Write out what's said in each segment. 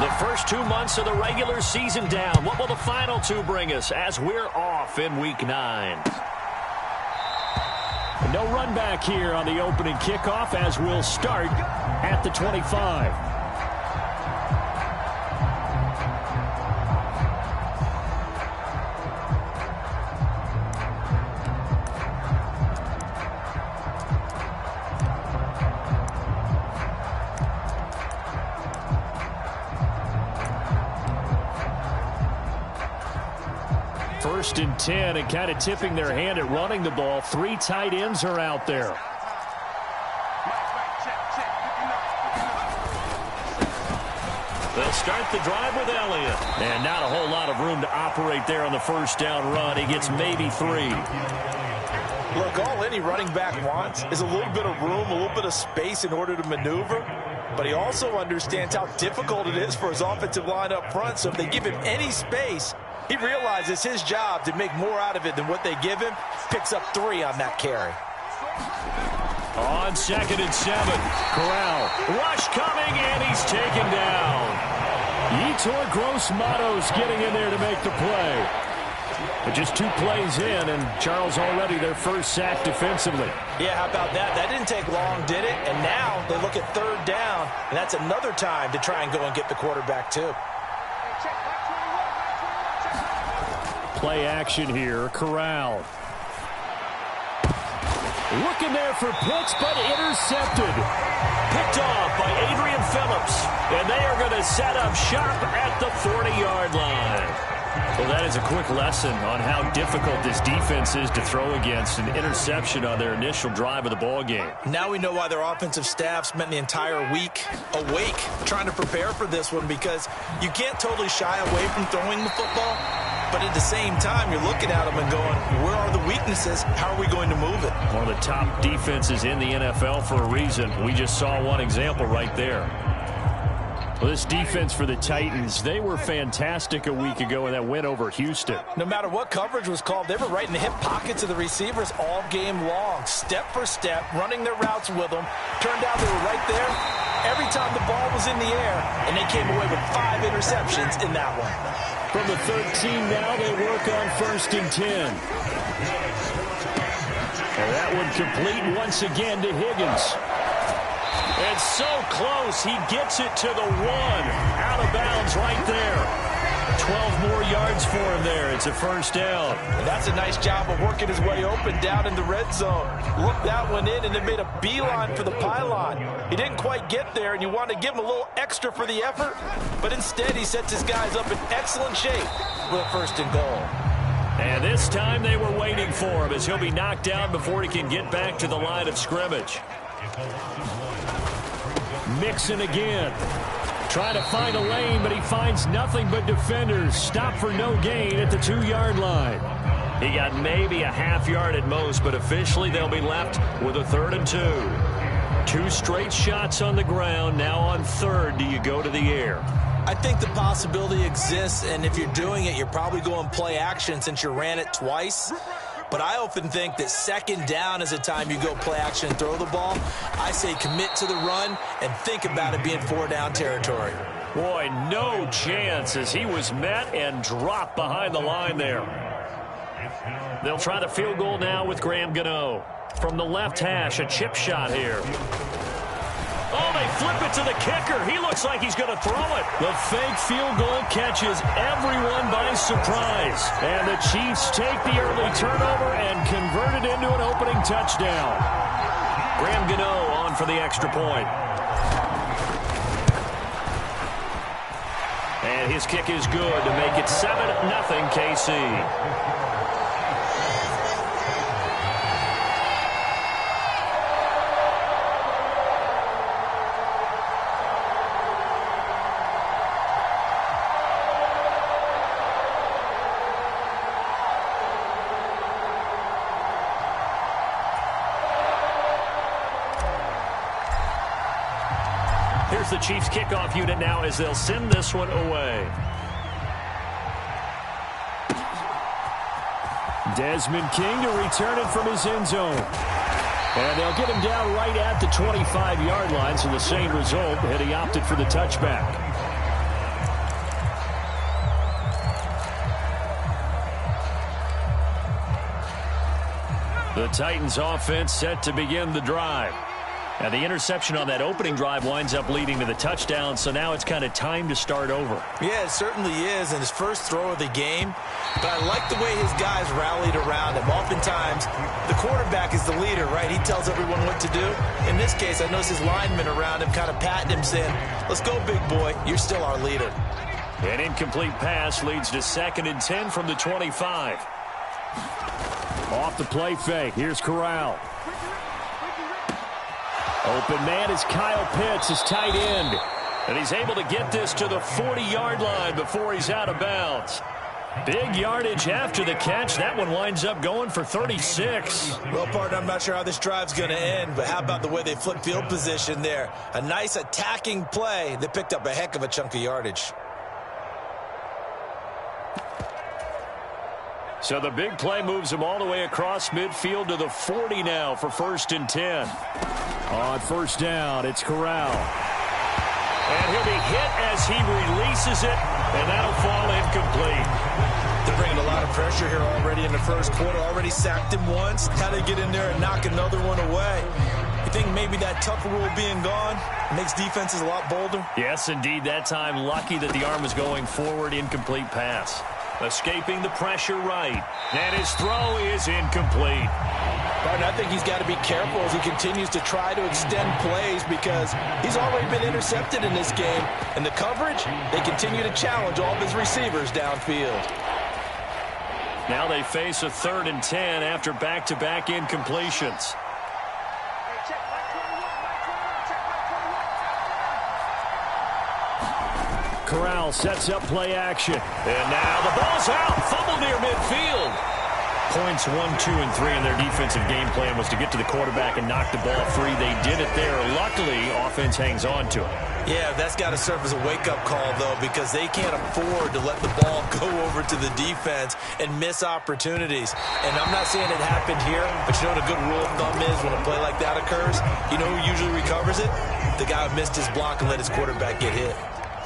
The first 2 months of the regular season down. What will the final two bring us as we're off in Week 9? No run back here on the opening kickoff as we'll start at the 25. First and 10, and kind of tipping their hand at running the ball. 3 tight ends are out there. They'll start the drive with Elliott. And not a whole lot of room to operate there on the first down run. He gets maybe 3. Look, all any running back wants is a little bit of room, a little bit of space in order to maneuver. But he also understands how difficult it is for his offensive line up front. So if they give him any space, he realizes his job to make more out of it than what they give him. Picks up 3 on that carry. On 2nd and 7, Corral. Rush coming, and he's taken down. Yetur Gross-Matos getting in there to make the play. But just 2 plays in, and Charles already their first sack defensively. Yeah, how about that? That didn't take long, did it? And now they look at 3rd down, and that's another time to try and go and get the quarterback too. Play action here, Corral. Looking there for Pitts, but intercepted. Picked off by Adrian Phillips. And they are going to set up shop at the 40-yard line. Well, that is a quick lesson on how difficult this defense is to throw against. An interception on their initial drive of the ball game. Now we know why their offensive staff spent the entire week awake trying to prepare for this one, because you can't totally shy away from throwing the football. But at the same time, you're looking at them and going, where are the weaknesses? How are we going to move it? One of the top defenses in the NFL for a reason. We just saw one example right there. Well, this defense for the Titans, they were fantastic a week ago in that win over Houston. No matter what coverage was called, they were right in the hip pockets of the receivers all game long. Step for step, running their routes with them. Turned out they were right there every time the ball was in the air, and they came away with 5 interceptions in that one. From the 13 now, they work on 1st and 10. And that one complete once again to Higgins. And so close, he gets it to the 1. Out of bounds right there. 12 more yards for him there. It's a 1st down. And that's a nice job of working his way open down in the red zone. Looked that one in and then made a beeline for the pylon. He didn't quite get there, and you want to give him a little extra for the effort, but instead he sets his guys up in excellent shape for the 1st and goal. And this time they were waiting for him as he'll be knocked down before he can get back to the line of scrimmage. Mixon again. Trying to find a lane, but he finds nothing but defenders. Stop for no gain at the 2-yard line. He got maybe a half yard at most, but officially they'll be left with a 3rd and 2. 2 straight shots on the ground. Now on 3rd, do you go to the air? I think the possibility exists, and if you're doing it, you're probably going play action since you ran it twice. But I often think that 2nd down is a time you go play action and throw the ball. I say commit to the run and think about it being 4-down territory. Boy, no chance as he was met and dropped behind the line there. They'll try the field goal now with Graham Gano. From the left hash, a chip shot here. Oh, they flip it to the kicker. He looks like he's going to throw it. The fake field goal catches everyone by surprise. And the Chiefs take the early turnover and convert it into an opening touchdown. Graham Gano on for the extra point. And his kick is good to make it 7-0 KC. Here's the Chiefs kickoff unit now as they'll send this one away. Desmond King to return it from his end zone. And they'll get him down right at the 25-yard line, so the same result, and he opted for the touchback. The Titans offense set to begin the drive. And the interception on that opening drive winds up leading to the touchdown, so now it's kind of time to start over. Yeah, it certainly is, and his first throw of the game. But I like the way his guys rallied around him. Oftentimes, the quarterback is the leader, right? He tells everyone what to do. In this case, I noticed his linemen around him kind of patting him, saying, let's go, big boy. You're still our leader. An incomplete pass leads to 2nd and 10 from the 25. Off the play fake. Here's Corral. Open man is Kyle Pitts, his tight end. And he's able to get this to the 40-yard line before he's out of bounds. Big yardage after the catch. That one winds up going for 36. Well, partner, I'm not sure how this drive's going to end, but how about the way they flip field position there? A nice attacking play. They picked up a heck of a chunk of yardage. So the big play moves him all the way across midfield to the 40 now for 1st and 10. On 1st down, it's Corral. And he'll be hit as he releases it, and that'll fall incomplete. They're bringing a lot of pressure here already in the first quarter. Already sacked him once. How to get in there and knock another one away. You think maybe that Tucker rule being gone makes defenses a lot bolder? Yes, indeed. That time, lucky that the arm was going forward. Incomplete pass. Escaping the pressure right. And his throw is incomplete. Right, I think he's got to be careful as he continues to try to extend plays because he's already been intercepted in this game. And the coverage, they continue to challenge all of his receivers downfield. Now they face a 3rd and 10 after back-to-back incompletions. Corral sets up play action. And now the ball's out. Fumble near midfield. Points 1, 2, and 3 in their defensive game plan was to get to the quarterback and knock the ball free. They did it there. Luckily, offense hangs on to it. Yeah, that's got to serve as a wake-up call, though, because they can't afford to let the ball go over to the defense and miss opportunities. And I'm not saying it happened here, but you know what a good rule of thumb is when a play like that occurs? You know who usually recovers it? The guy who missed his block and let his quarterback get hit.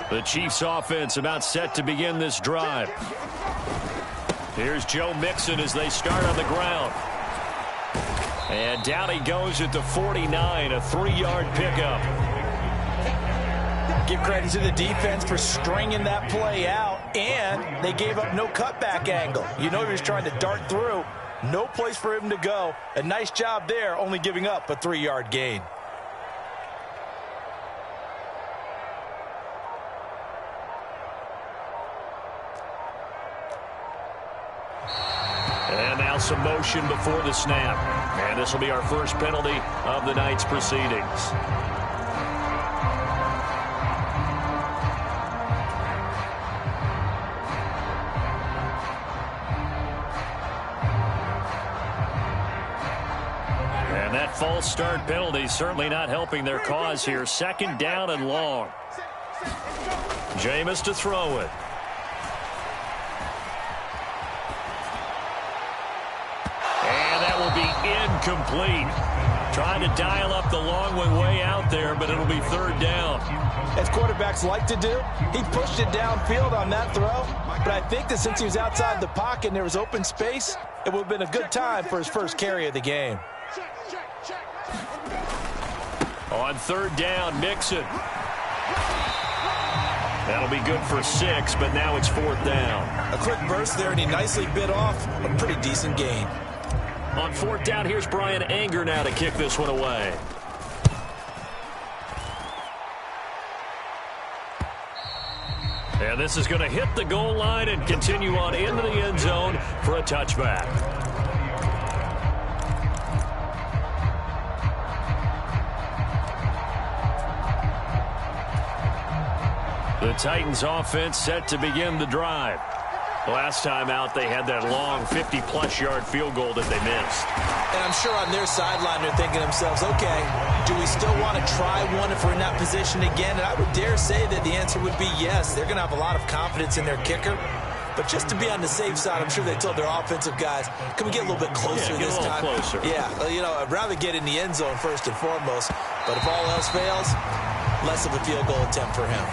The Chiefs offense about set to begin this drive. Here's Joe Mixon as they start on the ground. And down he goes at the 49, a 3-yard pickup. Give credit to the defense for stringing that play out, and they gave up no cutback angle. You know he was trying to dart through. No place for him to go. A nice job there, only giving up a 3-yard gain. And now some motion before the snap. And this will be our first penalty of the night's proceedings. And that false start penalty certainly not helping their cause here. 2nd down and long. Jameis to throw it. Be incomplete. Trying to dial up the long way out there, but it'll be 3rd down. As quarterbacks like to do, he pushed it downfield on that throw, but I think that since he was outside the pocket and there was open space, it would have been a good time for his first carry of the game. On 3rd down, Mixon. That'll be good for 6, but now it's 4th down. A quick burst there, and he nicely bit off a pretty decent gain. On 4th down, here's Brian Anger now to kick this one away. And this is going to hit the goal line and continue on into the end zone for a touchback. The Titans offense set to begin the drive. Last time out, they had that long 50-plus yard field goal that they missed. And I'm sure on their sideline, they're thinking to themselves, okay, do we still want to try one if we're in that position again? And I would dare say that the answer would be yes. They're going to have a lot of confidence in their kicker. But just to be on the safe side, I'm sure they told their offensive guys, can we get a little bit closer this time? Closer. Yeah, you know, I'd rather get in the end zone first and foremost. But if all else fails, less of a field goal attempt for him.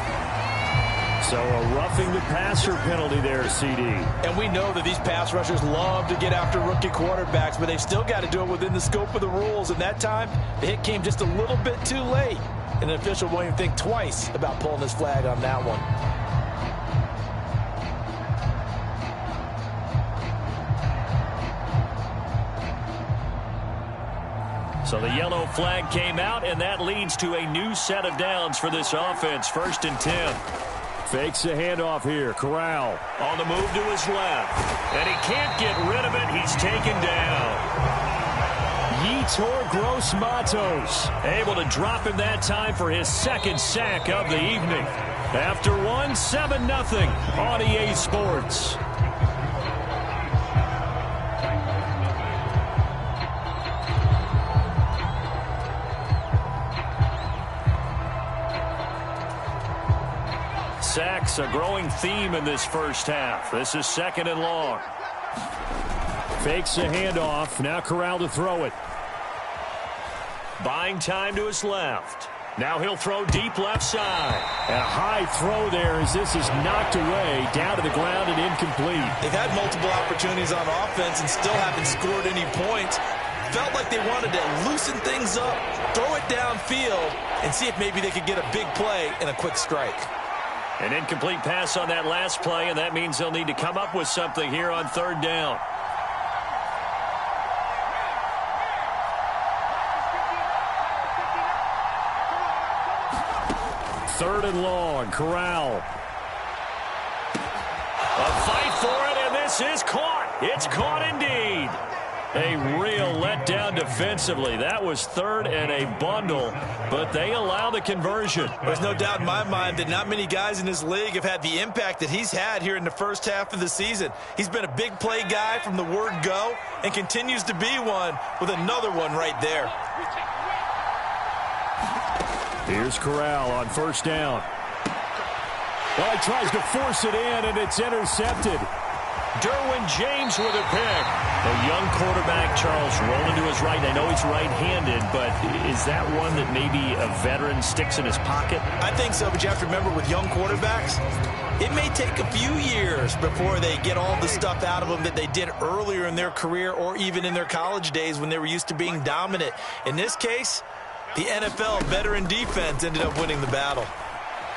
So a roughing the passer penalty there, CD. And we know that these pass rushers love to get after rookie quarterbacks, but they've still got to do it within the scope of the rules. And that time, the hit came just a little bit too late. And the official won't even think twice about pulling his flag on that one. So the yellow flag came out, and that leads to a new set of downs for this offense. 1st and 10. Fakes the handoff here. Corral on the move to his left. And he can't get rid of it. He's taken down. Yetur Gross-Matos able to drop him that time for his 2nd sack of the evening. After one, 7-0 on EA Sports. Sacks, a growing theme in this first half. This is 2nd and long. Fakes the handoff. Now Corral to throw it. Buying time to his left. Now he'll throw deep left side. And a high throw there as this is knocked away, down to the ground and incomplete. They've had multiple opportunities on offense and still haven't scored any points. Felt like they wanted to loosen things up, throw it downfield, and see if maybe they could get a big play and a quick strike. An incomplete pass on that last play, and that means they'll need to come up with something here on 3rd down. Third and long. Corral. A fight for it, and this is caught. It's caught indeed. A real letdown defensively. That was 3rd and a bundle, but they allow the conversion. There's no doubt in my mind that not many guys in this league have had the impact that he's had here in the first half of the season. He's been a big play guy from the word go and continues to be one with another one right there. Here's Corral on 1st down. Well, he tries to force it in, and it's intercepted. Derwin James with a pick. A young quarterback, Charles, rolling to his right. I know he's right-handed, but is that one that maybe a veteran sticks in his pocket? I think so, but you have to remember with young quarterbacks, it may take a few years before they get all the stuff out of them that they did earlier in their career or even in their college days when they were used to being dominant. In this case, the NFL veteran defense ended up winning the battle.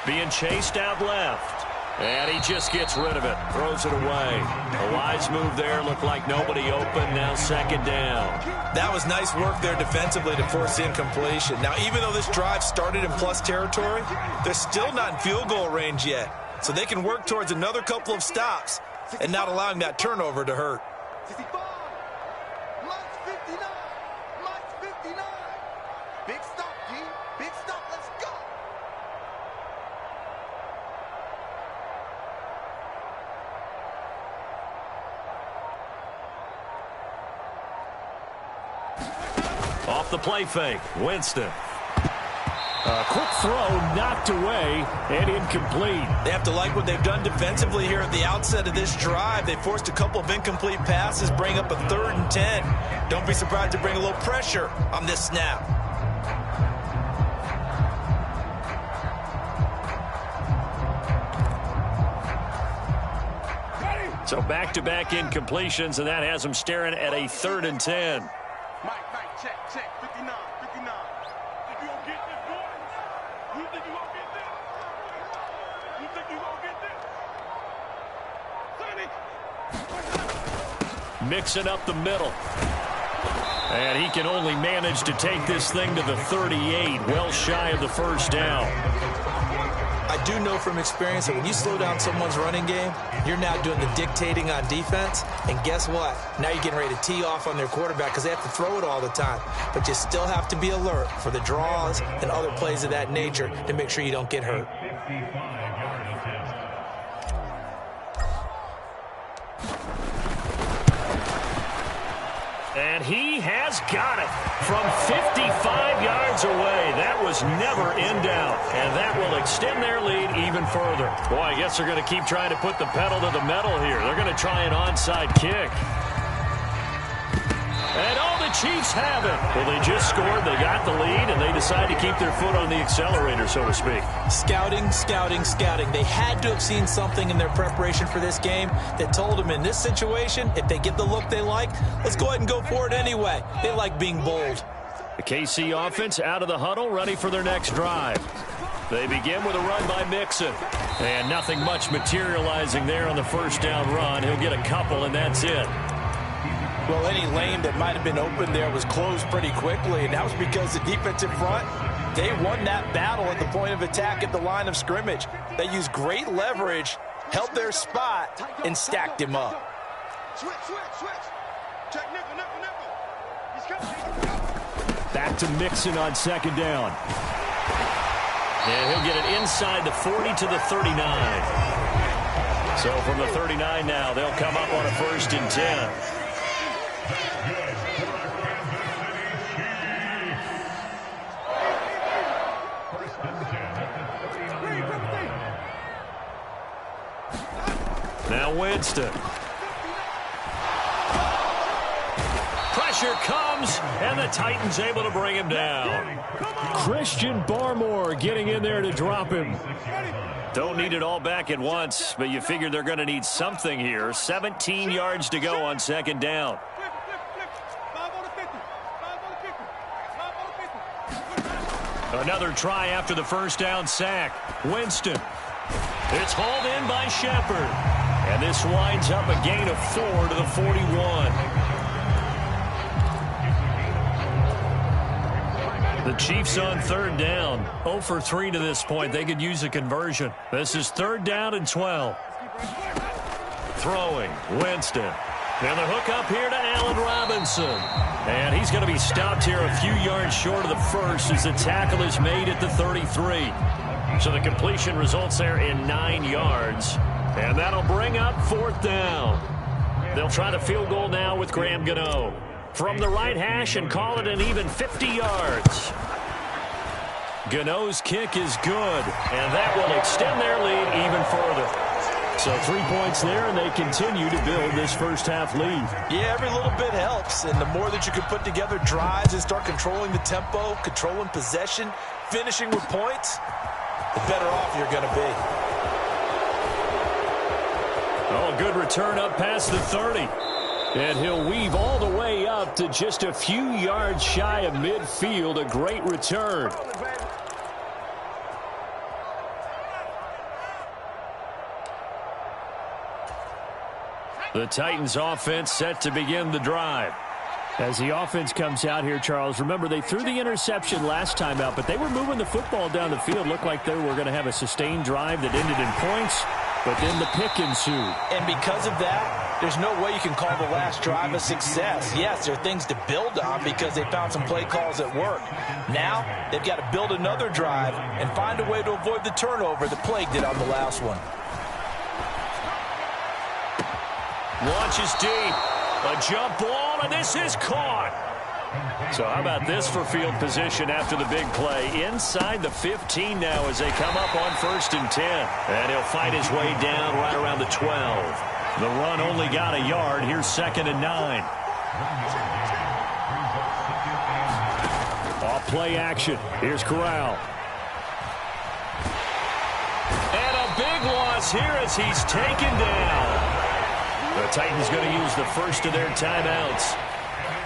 Being chased out left. And he just gets rid of it. Throws it away. A wise move there. Looked like nobody open. Now 2nd down. That was nice work there defensively to force the incompletion. Now, even though this drive started in plus territory, they're still not in field goal range yet. So they can work towards another couple of stops and not allowing that turnover to hurt. Big stop, G. Big stop. Let's go. Off the play fake. Winston. A quick throw knocked away and incomplete. They have to like what they've done defensively here at the outset of this drive. They forced a couple of incomplete passes, bring up a 3rd and 10. Don't be surprised to bring a little pressure on this snap. So back-to-back incompletions, and that has them staring at a 3rd and 10. Mike, check, 59. Think you gonna get this, boy? You think you gonna get this? You think you gonna get this? Sonny! Mixing up the middle. And he can only manage to take this thing to the 38, well shy of the 1st down. I do know from experience that when you slow down someone's running game, you're now doing the dictating on defense. And guess what? Now you're getting ready to tee off on their quarterback because they have to throw it all the time. But you still have to be alert for the draws and other plays of that nature to make sure you don't get hurt. And he has got it from 55 yards away. That was never in doubt, and that will extend their lead even further. Boy, I guess they're going to keep trying to put the pedal to the metal here. They're going to try an onside kick. And all the Chiefs have it. Well, they just scored, they got the lead, and they decide to keep their foot on the accelerator, so to speak. Scouting, scouting, scouting. They had to have seen something in their preparation for this game that told them in this situation, if they get the look they like, let's go ahead and go for it anyway. They like being bold. The KC offense out of the huddle, ready for their next drive. They begin with a run by Mixon. And nothing much materializing there on the first down run. He'll get a couple, and that's it. Well, any lane that might have been open there was closed pretty quickly, and that was because the defensive front, they won that battle at the point of attack at the line of scrimmage. They used great leverage, held their spot, and stacked him up. Switch. Check nickel. He's coming. Back to Mixon on second down. And he'll get it inside the 40 to the 39. So from the 39 now, they'll come up on a 1st and 10. Now Winston. Pressure comes, and the Titans able to bring him down. Christian Barmore getting in there to drop him. Don't need it all back at once, but you figure they're going to need something here. 17 yards to go on second down. Another try after the first down sack. Winston. It's hauled in by Shepard. And this winds up a gain of 4 to the 41. The Chiefs on third down. 0 for 3 to this point. They could use a conversion. This is 3rd down and 12. Throwing. Winston. And the hook up here to Allen Robinson. And he's going to be stopped here a few yards short of the first as the tackle is made at the 33. So the completion results there in 9 yards. And that'll bring up 4th down. They'll try the field goal now with Graham Gano from the right hash and call it an even 50 yards. Gano's kick is good, and that will extend their lead even further. So 3 points there, and they continue to build this first half lead. Yeah, every little bit helps, and the more that you can put together drives and start controlling the tempo, controlling possession, finishing with points, the better off you're going to be. Oh, good return up past the 30. And he'll weave all the way up to just a few yards shy of midfield. A great return. The Titans offense set to begin the drive. As the offense comes out here, Charles, remember they threw the interception last time out, but they were moving the football down the field. Looked like they were going to have a sustained drive that ended in points, but then the pick ensued. And because of that, there's no way you can call the last drive a success. Yes, there are things to build on because they found some play calls that work. Now, they've got to build another drive and find a way to avoid the turnover that plagued it on the last one. Launches deep. A jump ball, and this is caught. So how about this for field position after the big play? Inside the 15 now as they come up on 1st and 10. And he'll fight his way down right around the 12. The run only got a yard. Here's 2nd and 9. Off play action. Here's Corral. And a big loss here as he's taken down. The Titans going to use the first of their timeouts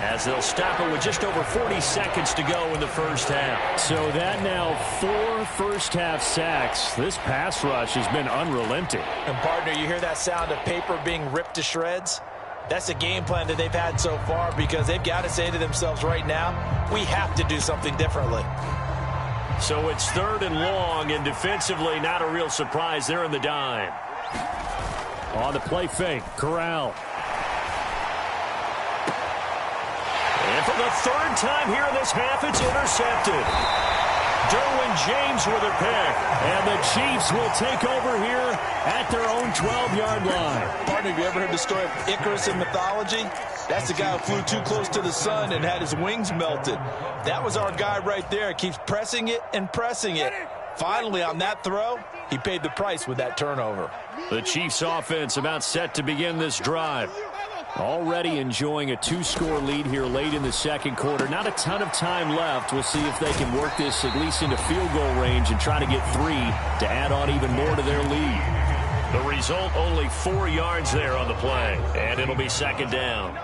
as they'll stop it with just over 40 seconds to go in the first half. So that now 4 first-half sacks. This pass rush has been unrelenting. And, partner, you hear that sound of paper being ripped to shreds? That's the game plan that they've had so far because they've got to say to themselves right now, we have to do something differently. So it's 3rd and long, and defensively not a real surprise. They're in the dime. On the play fake, Corral. And for the 3rd time here in this half, it's intercepted. Derwin James with a pick. And the Chiefs will take over here at their own 12-yard line. Partner, have you ever heard the story of Icarus in mythology? That's the guy who flew too close to the sun and had his wings melted. That was our guy right there. Keeps pressing it and pressing it. Finally, on that throw, he paid the price with that turnover. The Chiefs offense about set to begin this drive. Already enjoying a 2-score lead here late in the second quarter. Not a ton of time left. We'll see if they can work this at least into field goal range and try to get 3 to add on even more to their lead. The result, only 4 yards there on the play, and it'll be second down.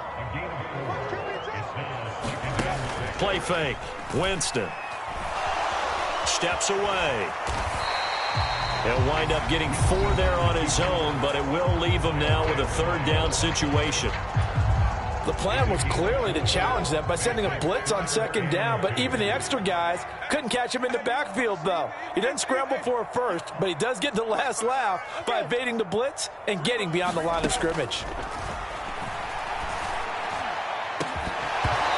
Play fake. Winston steps away. He'll wind up getting 4 there on his own, but it will leave him now with a third down situation. The plan was clearly to challenge them by sending a blitz on second down, but even the extra guys couldn't catch him in the backfield, though. He didn't scramble for a first, but he does get the last laugh by evading the blitz and getting beyond the line of scrimmage.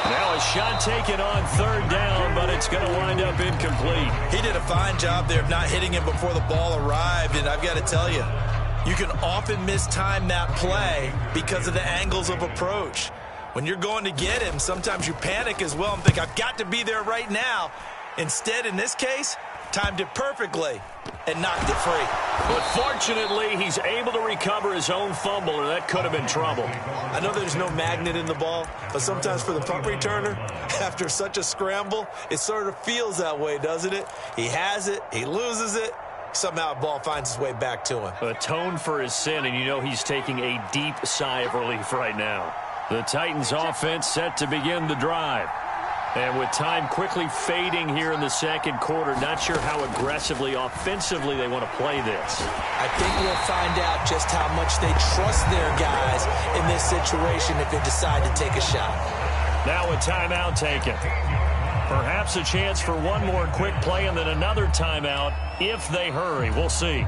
Now a shot taken on third down, but it's going to wind up incomplete. He did a fine job there of not hitting him before the ball arrived, and I've got to tell you, you can often mistime that play because of the angles of approach. When you're going to get him, sometimes you panic as well and think, I've got to be there right now. Instead, in this case, timed it perfectly and knocked it free. But fortunately, he's able to recover his own fumble, or that could have been trouble. I know there's no magnet in the ball, but sometimes for the punt returner, after such a scramble, it sort of feels that way, doesn't it? He has it, he loses it, somehow the ball finds its way back to him. Atoned for his sin, and you know he's taking a deep sigh of relief right now. The Titans offense set to begin the drive. And with time quickly fading here in the second quarter, not sure how aggressively, offensively they want to play this. I think we'll find out just how much they trust their guys in this situation if they decide to take a shot. Now a timeout taken. Perhaps a chance for one more quick play and then another timeout if they hurry. We'll see.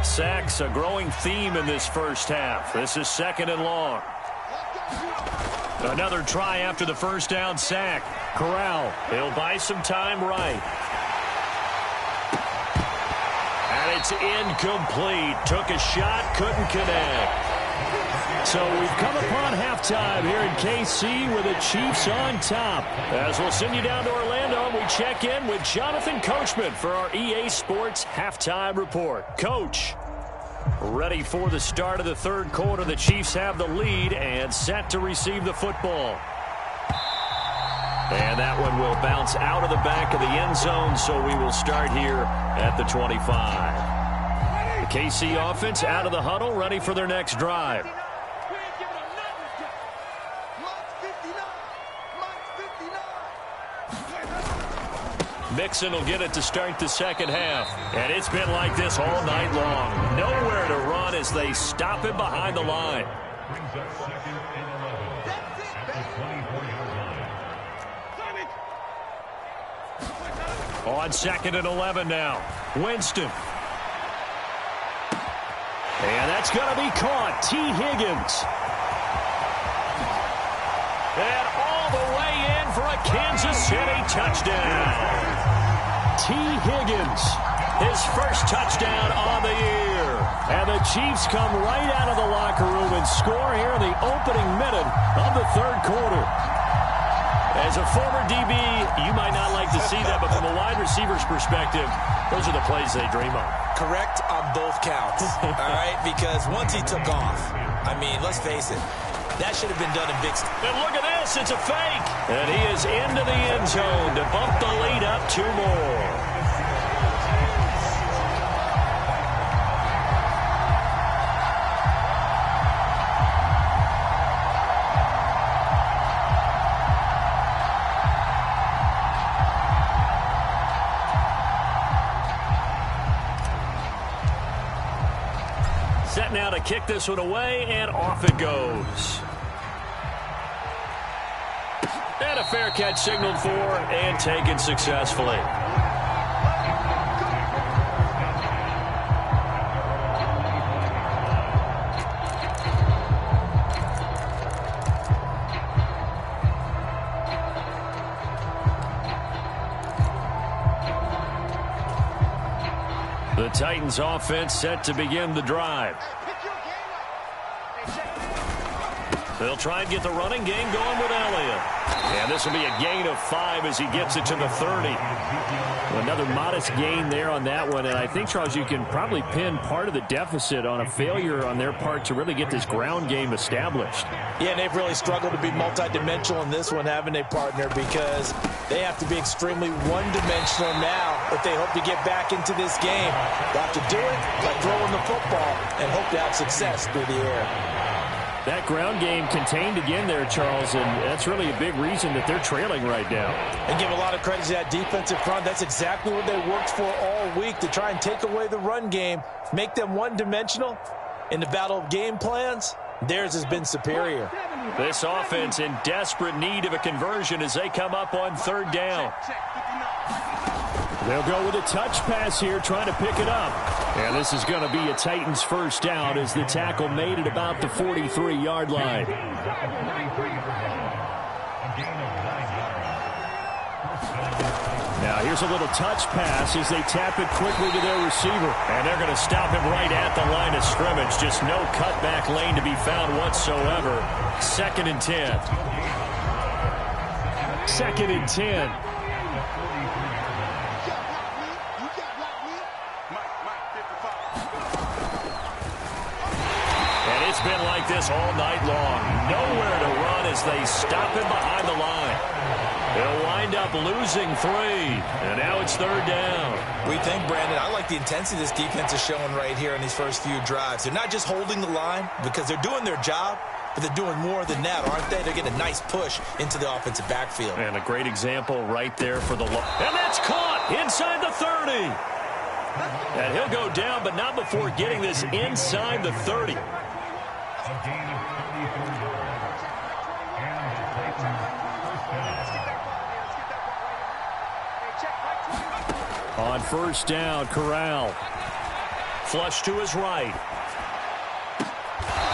Sacks, a growing theme in this first half. This is second and long. Another try after the first down sack. Corral, he'll buy some time right. And it's incomplete. Took a shot, couldn't connect. So we've come upon halftime here in KC with the Chiefs on top. As we'll send you down to Orlando, we check in with Jonathan Coachman for our EA Sports Halftime Report. Coach. Ready for the start of the third quarter. The Chiefs have the lead and set to receive the football. And that one will bounce out of the back of the end zone, so we will start here at the 25. The KC offense out of the huddle, ready for their next drive. Mixon will get it to start the second half. And it's been like this all night long. Nowhere to run as they stop him behind the line. On second and 11 now. Winston. And that's going to be caught. T. Higgins. And all the way in for a Kansas City touchdown. T. Higgins, his first touchdown on the year. And the Chiefs come right out of the locker room and score here in the opening minute of the third quarter. As a former DB, you might not like to see that, but from a wide receiver's perspective, those are the plays they dream of. Correct on both counts, all right? Because once he took off, I mean, let's face it, that should have been done in big style. And look at this, it's a fake. And he is into the end zone to bump the lead up 2 more. Set now to kick this one away, and off it goes. And a fair catch signaled for and taken successfully. The Titans offense set to begin the drive. They'll try and get the running game going with Elliott. And this will be a gain of 5 as he gets it to the 30. Another modest gain there on that one. And I think, Charles, you can probably pin part of the deficit on a failure on their part to really get this ground game established. Yeah, and they've really struggled to be multidimensional in this one, haven't they, partner? Because they have to be extremely one-dimensional now if they hope to get back into this game. They have to do it by throwing the football and hope to have success through the air. That ground game contained again there, Charles, and that's really a big reason that they're trailing right now. And give a lot of credit to that defensive front. That's exactly what they worked for all week, to try and take away the run game, make them one-dimensional. In the battle of game plans, theirs has been superior. This offense in desperate need of a conversion as they come up on 3rd down. They'll go with a touch pass here, trying to pick it up. And this is going to be a Titans first down as the tackle made it about the 43-yard line. Now here's a little touch pass as they tap it quickly to their receiver. And they're going to stop him right at the line of scrimmage. Just no cutback lane to be found whatsoever. 2nd and 10. 2nd and 10. Been like this all night long. Nowhere to run as they stop him behind the line. They'll wind up losing 3, and now it's 3rd down. We think, Brandon, I like the intensity this defense is showing right here in these first few drives. They're not just holding the line because they're doing their job, but they're doing more than that, aren't they? They're getting a nice push into the offensive backfield. And a great example right there for the and that's caught inside the 30. And he'll go down, but not before getting this inside the 30. On 1st down, Corral. Flush to his right.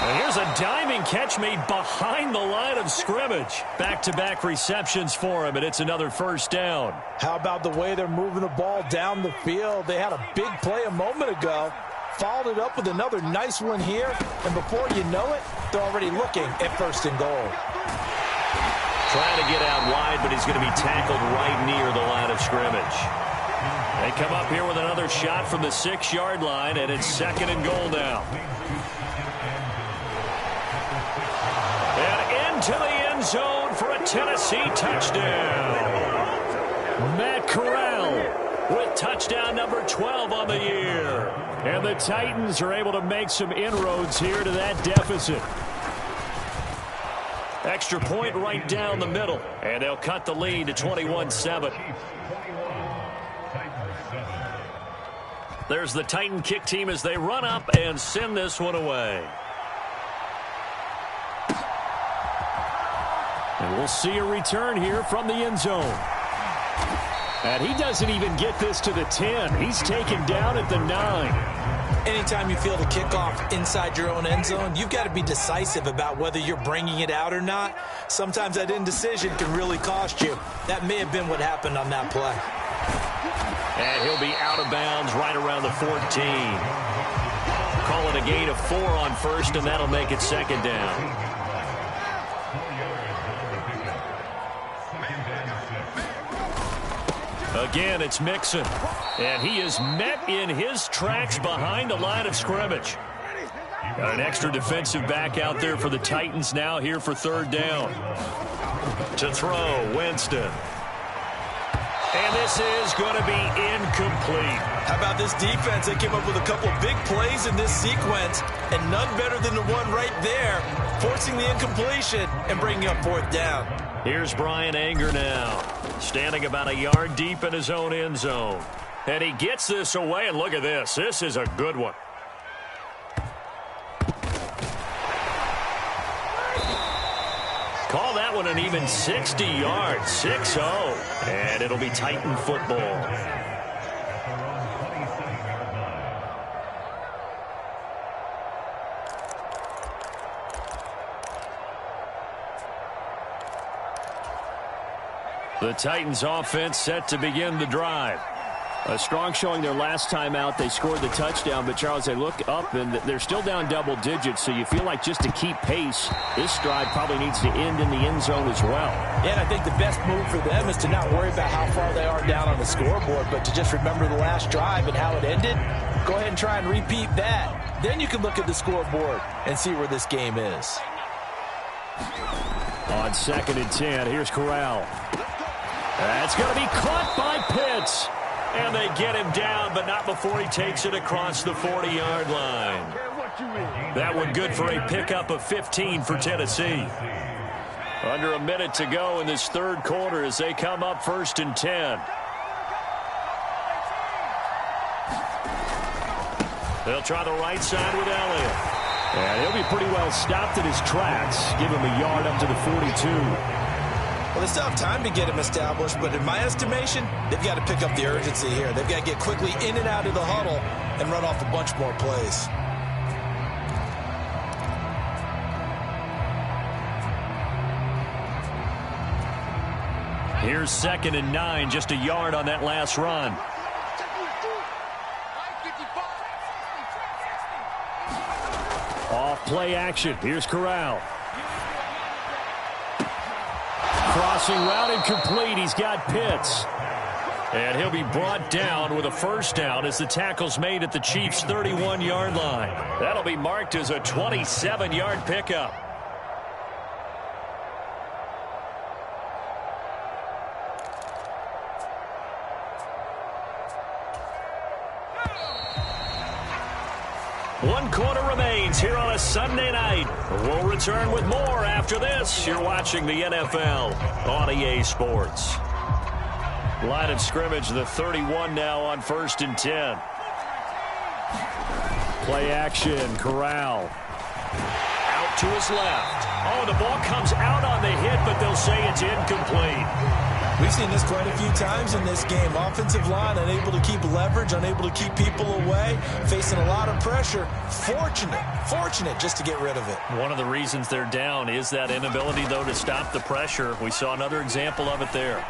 And here's a diving catch made behind the line of scrimmage. Back-to-back receptions for him, and it's another 1st down. How about the way they're moving the ball down the field? They had a big play a moment ago. Followed it up with another nice one here, and before you know it, they're already looking at 1st and goal. Trying to get out wide, but he's going to be tackled right near the line of scrimmage. They come up here with another shot from the 6-yard line, and it's 2nd and goal now. And into the end zone for a Tennessee touchdown. Matt Corral with touchdown number 12 on the year. And the Titans are able to make some inroads here to that deficit. Extra point right down the middle. And they'll cut the lead to 21-7. There's the Titan kick team as they run up and send this one away. And we'll see a return here from the end zone. And he doesn't even get this to the 10. He's taken down at the 9. Anytime you field a kickoff inside your own end zone, you've got to be decisive about whether you're bringing it out or not. Sometimes that indecision can really cost you. That may have been what happened on that play. And he'll be out of bounds right around the 14. Call it a gain of 4 on 1st, and that'll make it 2nd down. Again, it's Mixon. And he is met in his tracks behind the line of scrimmage. Got an extra defensive back out there for the Titans now here for 3rd down. To throw, Winston. And this is going to be incomplete. How about this defense? They came up with a couple big plays in this sequence, and none better than the one right there, forcing the incompletion and bringing up 4th down. Here's Brian Anger now, standing about a yard deep in his own end zone. And he gets this away, and look at this. This is a good one. Call that one an even 60 yards, 6-0. And it'll be Titan football. The Titans offense set to begin the drive. A strong showing their last time out. They scored the touchdown, but Charles, they look up and they're still down double digits, so you feel like just to keep pace, this drive probably needs to end in the end zone as well. Yeah, and I think the best move for them is to not worry about how far they are down on the scoreboard, but to just remember the last drive and how it ended. Go ahead and try and repeat that. Then you can look at the scoreboard and see where this game is. On 2nd and 10, here's Corral. That's going to be caught by Pitts. And they get him down, but not before he takes it across the 40-yard line. That one good for a pickup of 15 for Tennessee. Under a minute to go in this third quarter as they come up 1st and 10. They'll try the right side with Elliott. And he'll be pretty well stopped in his tracks. Give him a yard up to the 42. Well, they still have time to get him established, but in my estimation, they've got to pick up the urgency here. They've got to get quickly in and out of the huddle and run off a bunch more plays. Here's 2nd and 9, just a yard on that last run. Off play action. Here's Corral. Crossing route incomplete. He's got Pitts. And he'll be brought down with a first down as the tackle's made at the Chiefs' 31-yard line. That'll be marked as a 27-yard pickup. One quarter remains here on a Sunday night. We'll return with more after this. You're watching the NFL on EA Sports. Line of scrimmage, the 31 now on 1st and 10. Play action, Corral. Out to his left. Oh, the ball comes out on the hit, but they'll say it's incomplete. We've seen this quite a few times in this game. Offensive line unable to keep leverage, unable to keep people away, facing a lot of pressure. Fortunate just to get rid of it. One of the reasons they're down is that inability, though, to stop the pressure. We saw another example of it there.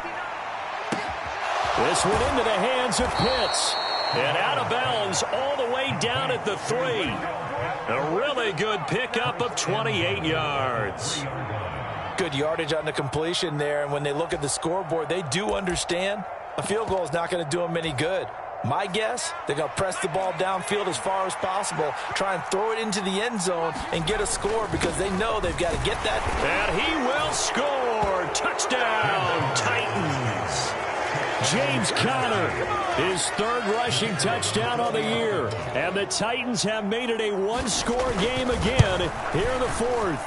This one into the hands of Pitts. And out of bounds all the way down at the 3. A really good pickup of 28 yards. Good yardage on the completion there, and when they look at the scoreboard, they do understand a field goal is not going to do them any good. My guess, they're going to press the ball downfield as far as possible, try and throw it into the end zone and get a score because they know they've got to get that. And he will score. Touchdown, Titans. James Conner, his 3rd rushing touchdown on the year. And the Titans have made it a one-score game again here in the 4th.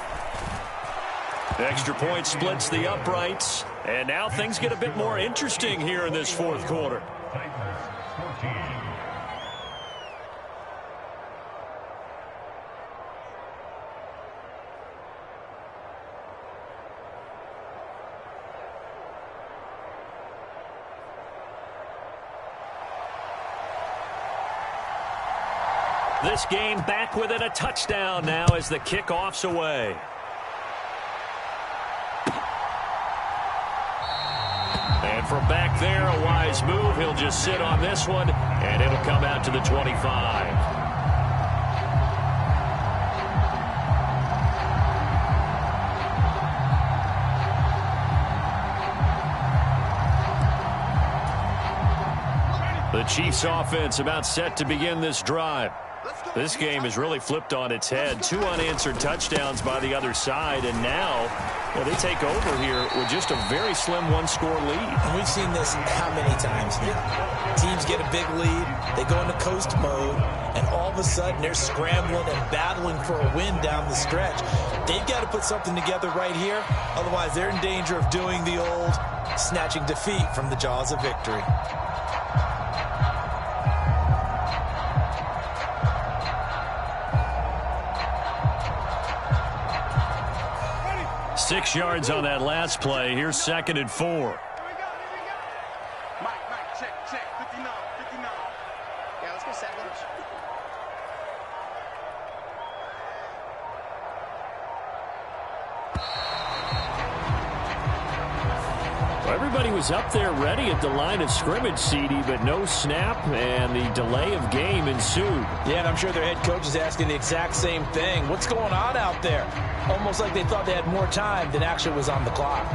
Extra point splits the uprights. And now things get a bit more interesting here in this 4th quarter. This game back within a touchdown now as the kickoff's away. And from back there, a wise move. He'll just sit on this one, and it'll come out to the 25. The Chiefs offense about set to begin this drive. This game has really flipped on its head. 2 unanswered touchdowns by the other side, and now they take over here with just a very slim one-score lead. And we've seen this how many times now? Teams get a big lead, they go into coast mode, and all of a sudden they're scrambling and battling for a win down the stretch. They've got to put something together right here, otherwise they're in danger of doing the old snatching defeat from the jaws of victory. 6 yards on that last play. Here's 2nd and 4. Mike, check, 59. Yeah, let's go 7. Well, Everybody was up there ready at the line of scrimmage, CD, but no snap, and the delay of game ensued. Yeah, and I'm sure their head coach is asking the exact same thing. What's going on out there? Almost like they thought they had more time than actually was on the clock.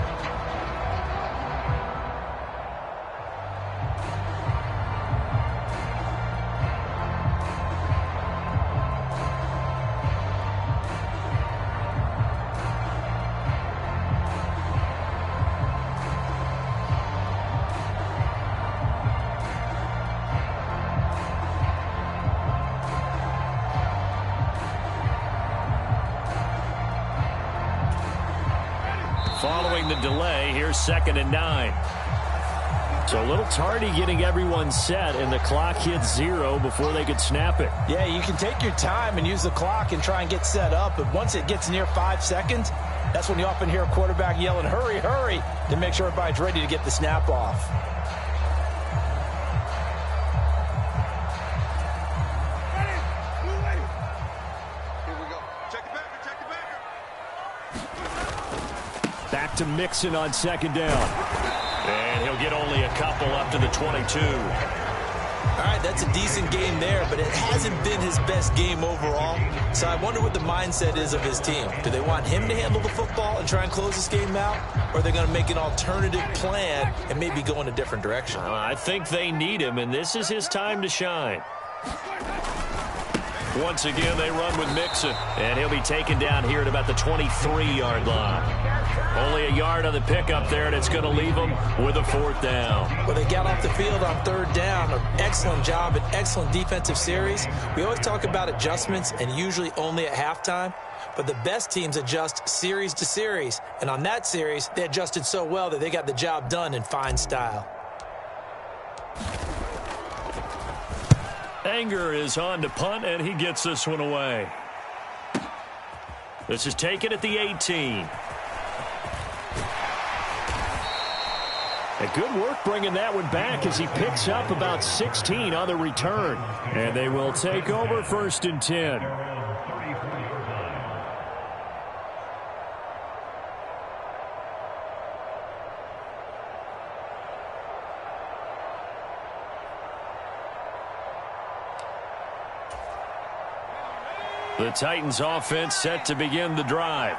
Following the delay, here's 2nd and 9. So a little tardy getting everyone set, and the clock hit 0 before they could snap it. Yeah, you can take your time and use the clock and try and get set up, but once it gets near 5 seconds, that's when you often hear a quarterback yelling, hurry, hurry, to make sure everybody's ready to get the snap off. Back to Mixon on 2nd down. And he'll get only a couple up to the 22. All right, that's a decent game there, but it hasn't been his best game overall. So I wonder what the mindset is of his team. Do they want him to handle the football and try and close this game out? Or are they going to make an alternative plan and maybe go in a different direction? I think they need him, and this is his time to shine. Once again, they run with Mixon, and he'll be taken down here at about the 23-yard line. Only a yard on the pickup there, and it's going to leave them with a 4th down. Well, they got off the field on 3rd down. An excellent job, an excellent defensive series. We always talk about adjustments, and usually only at halftime. But the best teams adjust series to series. And on that series, they adjusted so well that they got the job done in fine style. Anger is on to punt, and he gets this one away. This is taken at the 18. A good work bringing that one back as he picks up about 16 on the return. And they will take over 1st and 10. The Titans offense set to begin the drive.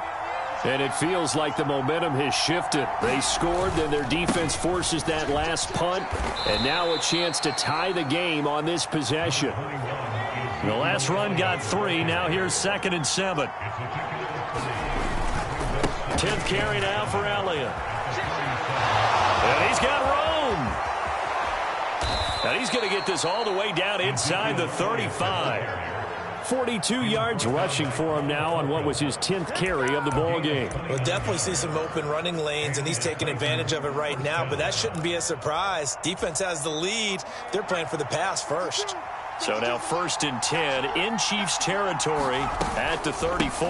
And it feels like the momentum has shifted. They scored, then their defense forces that last punt. And now a chance to tie the game on this possession. The last run got 3. Now here's 2nd and 7. 10th carry now for Elliott. And he's got room. And he's going to get this all the way down inside the 35. 42 yards rushing for him now on what was his 10th carry of the ball game. We'll definitely see some open running lanes, and he's taking advantage of it right now, but that shouldn't be a surprise. Defense has the lead. They're playing for the pass first. So now 1st and 10 in Chiefs territory at the 34.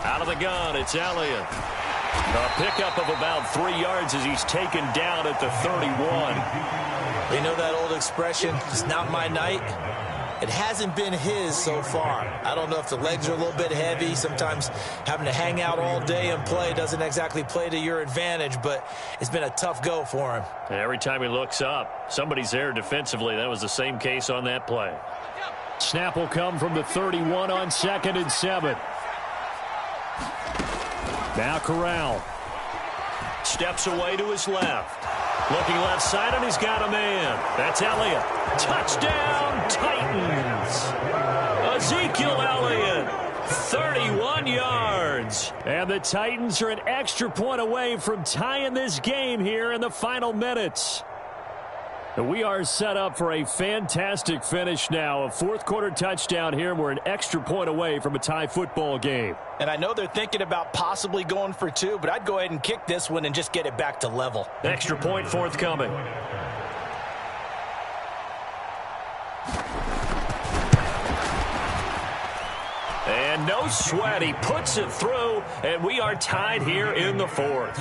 Out of the gun, it's Elliott. A pickup of about 3 yards as he's taken down at the 31. You know that old expression, it's not my night? It hasn't been his so far. I don't know if the legs are a little bit heavy. Sometimes having to hang out all day and play doesn't exactly play to your advantage, but it's been a tough go for him. And every time he looks up, somebody's there defensively. That was the same case on that play. Snap will come from the 31 on 2nd and 7. Now Corral steps away to his left. Looking left side, and he's got a man. That's Elliott. Touchdown, Titans. Ezekiel Elliott, 31 yards. And the Titans are an extra point away from tying this game here in the final minutes. We are set up for a fantastic finish now. A 4th quarter touchdown here, and we're an extra point away from a tie football game. And I know they're thinking about possibly going for 2, but I'd go ahead and kick this one and just get it back to level. Extra point forthcoming. And no sweat. He puts it through, and we are tied here in the 4th.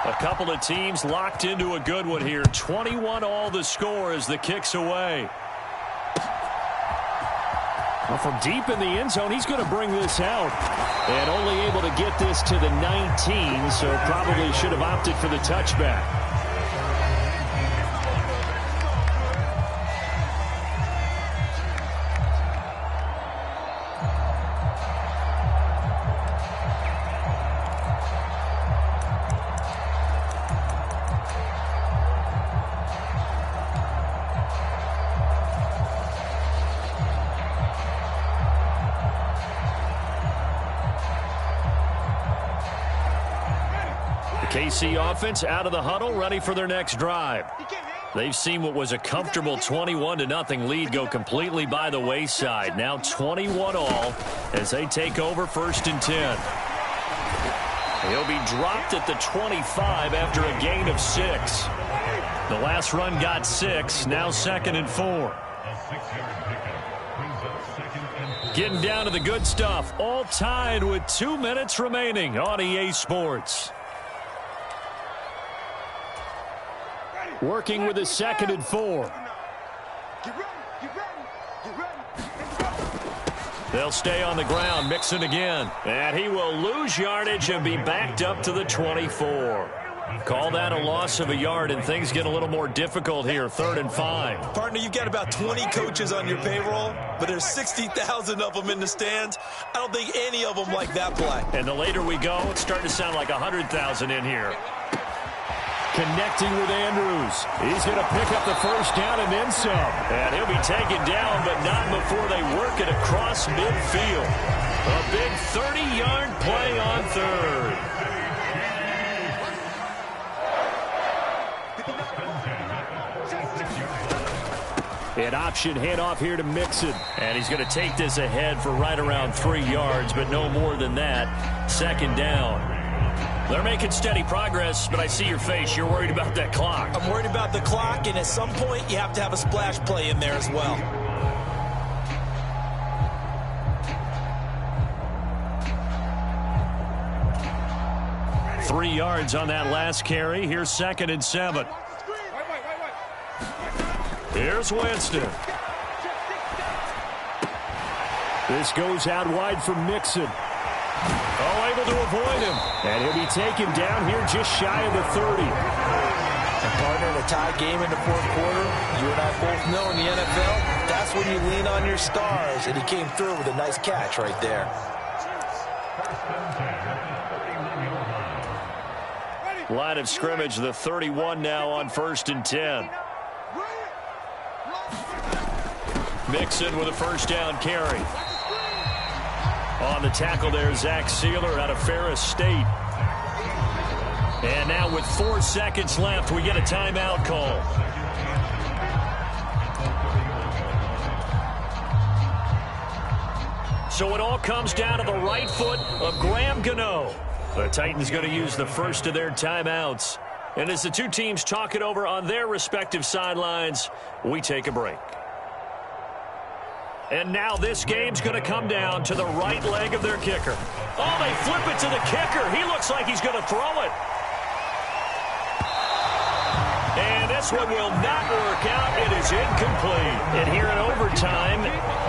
A couple of teams locked into a good one here. 21 all the score as the kick's away. Well, from deep in the end zone, he's going to bring this out. And only able to get this to the 19, so probably should have opted for the touchback. KC offense out of the huddle, ready for their next drive. They've seen what was a comfortable 21-0 lead go completely by the wayside. Now 21 all as they take over 1st and 10. He'll be dropped at the 25 after a gain of 6. The last run got 6, now 2nd and 4. Getting down to the good stuff, all tied with 2 minutes remaining on EA Sports. Working with a 2nd and 4. They'll stay on the ground, Mixon again. And he will lose yardage and be backed up to the 24. Call that a loss of a yard, and things get a little more difficult here, 3rd and 5. Partner, you've got about 20 coaches on your payroll, but there's 60,000 of them in the stands. I don't think any of them like that play. And the later we go, it's starting to sound like 100,000 in here. Connecting with Andrews. He's going to pick up the 1st down and then some. And he'll be taken down, but not before they work it across midfield. A big 30-yard play on 3rd. An option handoff here to Mixon. And he's going to take this ahead for right around 3 yards, but no more than that. 2nd down. They're making steady progress, but I see your face. You're worried about that clock. I'm worried about the clock, and at some point, you have to have a splash play in there as well. Three yards on that last carry. Here's 2nd and 7. Here's Winston. This goes out wide for Mixon. Oh, able to avoid him. And he'll be taken down here just shy of the 30. And partner, in a tie game in the 4th quarter, you and I both know in the NFL, that's when you lean on your stars. And he came through with a nice catch right there. Line of scrimmage, the 31 now on 1st and 10. Mixon with a 1st down carry. On the tackle there, Zach Sealer out of Ferris State. And now with 4 seconds left, we get a timeout call. So it all comes down to the right foot of Graham Gano. The Titans going to use the first of their timeouts. And as the two teams talk it over on their respective sidelines, we take a break. And now this game's going to come down to the right leg of their kicker. Oh, they flip it to the kicker. He looks like he's going to throw it. And this one will not work out. It is incomplete. And here in overtime,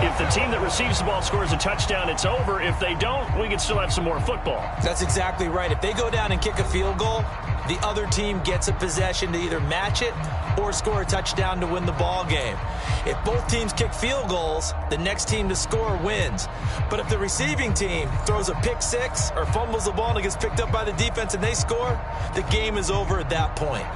if the team that receives the ball scores a touchdown, it's over. If they don't, we can still have some more football. That's exactly right. If they go down and kick a field goal, the other team gets a possession to either match it or score a touchdown to win the ball game. If both teams kick field goals, the next team to score wins. But if the receiving team throws a pick six or fumbles the ball and it gets picked up by the defense and they score, the game is over at that point.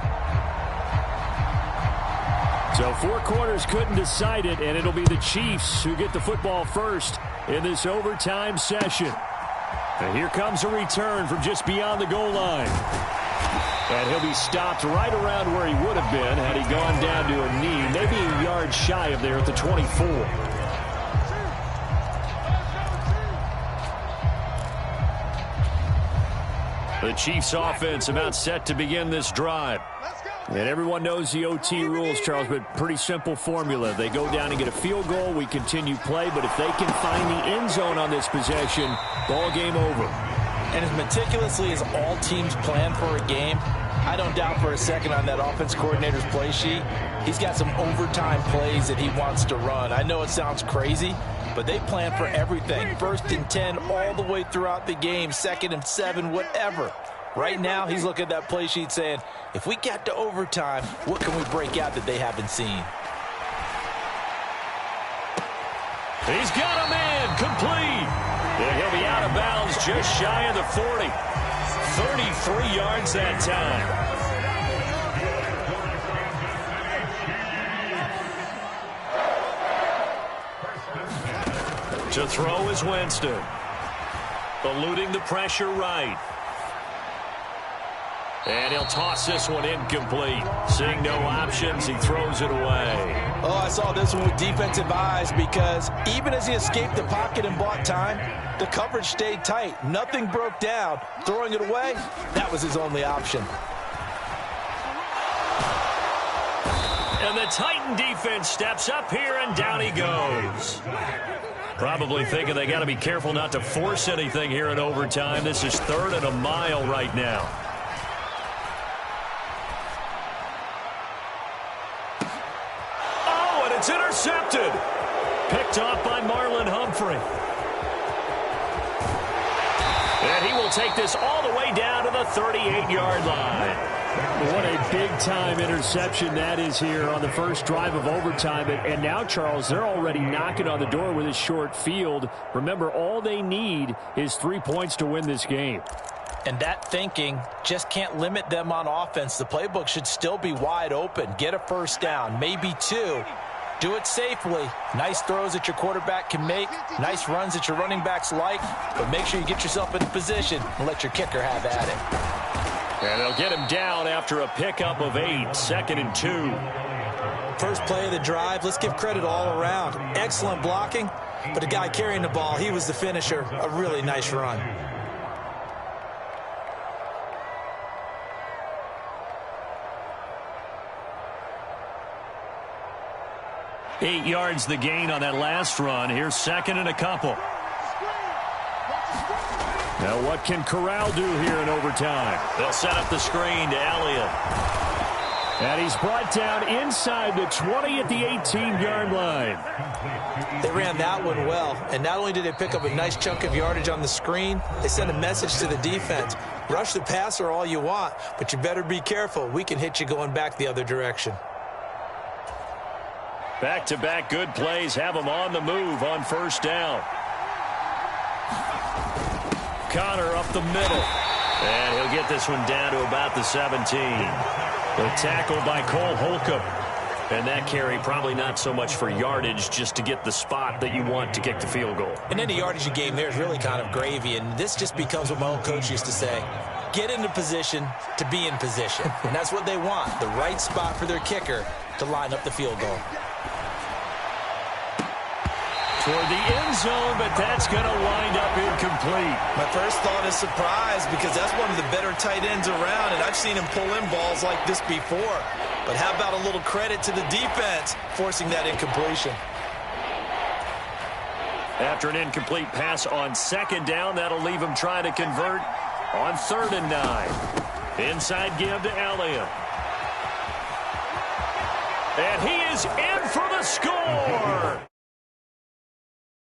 So 4 quarters couldn't decide it, and it'll be the Chiefs who get the football first in this overtime session. And here comes a return from just beyond the goal line. And he'll be stopped right around where he would have been had he gone down to a knee, maybe a yard shy of there at the 24. The Chiefs offense about set to begin this drive. And everyone knows the OT rules, Charles, but pretty simple formula. They go down and get a field goal, we continue play, but if they can find the end zone on this possession, ball game over. And as meticulously as all teams plan for a game, I don't doubt for a second on that offense coordinator's play sheet, he's got some overtime plays that he wants to run. I know it sounds crazy, but they plan for everything. 1st and 10 all the way throughout the game, 2nd and 7, whatever. Right now, he's looking at that play sheet saying, if we get to overtime, what can we break out that they haven't seen? He's got a man complete. And he'll be out of bounds just shy of the 40. 33 yards that time. To throw is Winston. Eluding the pressure right. And he'll toss this one incomplete. Seeing no options, he throws it away. Oh, I saw this one with defensive eyes because even as he escaped the pocket and bought time, the coverage stayed tight. Nothing broke down. Throwing it away, that was his only option. And the Titan defense steps up here, and down he goes. Probably thinking they got to be careful not to force anything here in overtime. This is 3rd and a mile right now. Oh, and it's intercepted. Picked off by Marlon Humphrey. And he will take this all the way down to the 38-yard line. What a big-time interception that is here on the first drive of overtime. And now, Charles, they're already knocking on the door with a short field. Remember, all they need is 3 points to win this game. And that thinking just can't limit them on offense. The playbook should still be wide open. Get a first down, maybe 2. Do it safely. Nice throws that your quarterback can make. Nice runs that your running backs like. But make sure you get yourself in position and let your kicker have at it. And they'll get him down after a pickup of 8, 2nd and 2. First play of the drive, let's give credit all around. Excellent blocking, but the guy carrying the ball, he was the finisher. A really nice run. Eight yards the gain on that last run. Here's 2nd and a couple. Now what can Corral do here in overtime? They'll set up the screen to Elliott. And he's brought down inside the 20 at the 18-yard line. They ran that one well, and not only did they pick up a nice chunk of yardage on the screen, they sent a message to the defense. Rush the passer all you want, but you better be careful. We can hit you going back the other direction. Back-to-back good plays have them on the move on first down. Connor up the middle. And he'll get this one down to about the 17. The tackle by Cole Holcomb. And that carry probably not so much for yardage, just to get the spot that you want to kick the field goal. And any yardage you gain there is really kind of gravy. And this just becomes what my old coach used to say. Get into position to be in position. And that's what they want. The right spot for their kicker to line up the field goal. Toward the end zone, but that's going to wind up incomplete. My first thought is surprise because that's one of the better tight ends around, and I've seen him pull in balls like this before. But how about a little credit to the defense forcing that incompletion? After an incomplete pass on 2nd down, that'll leave him trying to convert on 3rd and 9. Inside give to Elliott. And he is in for the score.